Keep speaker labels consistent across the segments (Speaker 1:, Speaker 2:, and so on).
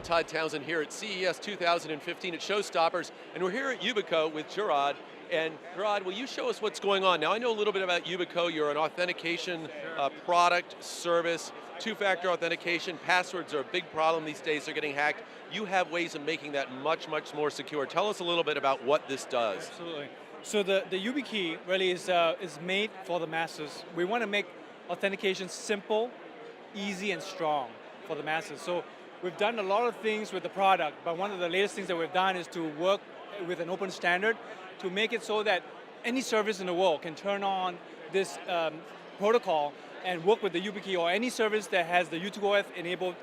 Speaker 1: I'm Todd Townsend here at CES 2015 at Showstoppers, and we're here at Yubico with Gerard. And Gerard, will you show us what's going on? Now I know a little bit about Yubico. You're an authentication product, service, two-factor authentication. Passwords are a big problem these days, they're getting hacked. You have ways of making that much, much more secure. Tell us a little bit about what this does.
Speaker 2: Absolutely. So the YubiKey really is made for the masses. We want to make authentication simple, easy, and strong for the masses. So we've done a lot of things with the product, but one of the latest things that we've done is to work with an open standard to make it so that any service in the world can turn on this protocol and work with the YubiKey, or any service that has the U2OF enabled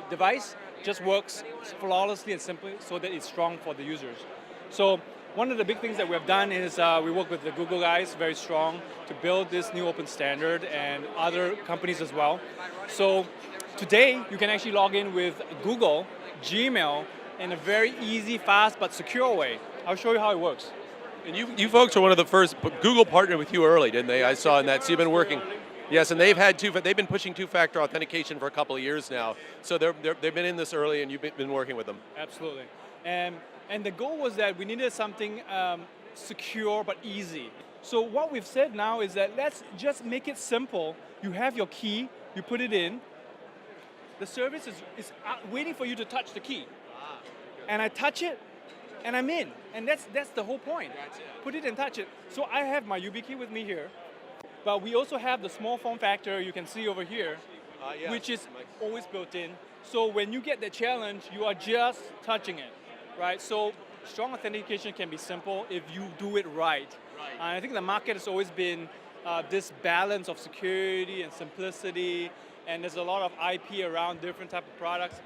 Speaker 2: device just works flawlessly and simply so that it's strong for the users. So one of the big things that we have done is we work with the Google guys, very strong, to build this new open standard, and other companies as well. So today, you can actually log in with Google, Gmail, in a very easy, fast, but secure way. I'll show you how it works.
Speaker 1: And you folks are one of the first. Google partnered with you early, didn't they? I saw in that, so you've been working. Yes, and they've been pushing two-factor authentication for a couple of years now. So they've been in this early, and you've been working with them.
Speaker 2: Absolutely. And the goal was that we needed something secure but easy. So what we've said now is that let's just make it simple. You have your key, you put it in. The service is waiting for you to touch the key. And I touch it, and I'm in. And that's the whole point. Put it and touch it. So I have my YubiKey with me here, but we also have the small form factor you can see over here, yes, which is always built in. So when you get the challenge, you are just touching it, right? So strong authentication can be simple if you do it right. I think the market has always been this balance of security and simplicity, and there's a lot of IP around different type of products.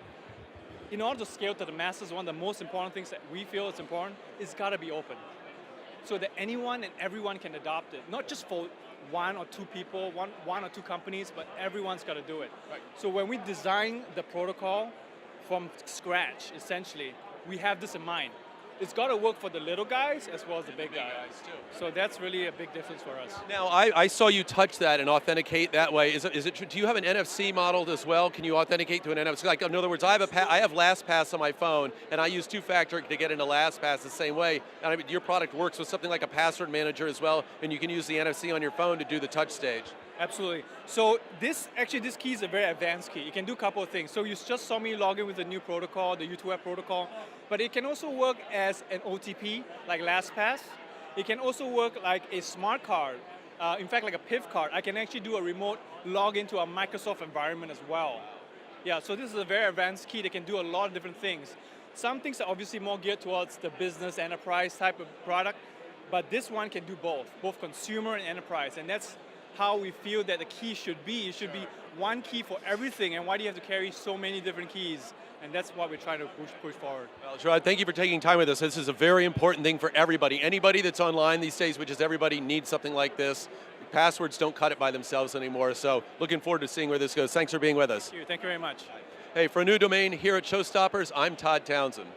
Speaker 2: In order to scale to the masses, one of the most important things that we feel is important is got to be open, so that anyone and everyone can adopt it. Not just for one or two people, one or two companies, but everyone's got to do it. Right. So when we design the protocol from scratch, essentially, we have this in mind. It's got to work for the little guys as well as the big guys too. So that's really a big difference for us.
Speaker 1: Now, I saw you touch that and authenticate that way. Is it true? Do you have an NFC modeled as well? Can you authenticate to an NFC? Like, in other words, I have LastPass on my phone, and I use two-factor to get into LastPass the same way. And I mean, your product works with something like a password manager as well, and you can use the NFC on your phone to do the touch stage.
Speaker 2: Absolutely. So this key is a very advanced key. It can do a couple of things. So you just saw me log in with the new protocol, the U2F protocol, but it can also work as an OTP, like LastPass. It can also work like a Smartcard. In fact, like a PIV card. I can actually do a remote login to a Microsoft environment as well. Yeah, so this is a very advanced key that can do a lot of different things. Some things are obviously more geared towards the business enterprise type of product, but this one can do both consumer and enterprise, and that's how we feel that the key should be. It should be one key for everything, and why do you have to carry so many different keys? And that's what we're trying to push forward. Well,
Speaker 1: Gerard, thank you for taking time with us. This is a very important thing for everybody. Anybody that's online these days, which is everybody, needs something like this. Passwords don't cut it by themselves anymore, so looking forward to seeing where this goes. Thanks for being with us.
Speaker 2: Thank you very much.
Speaker 1: Hey, for a new domain here at Showstoppers, I'm Todd Townsend.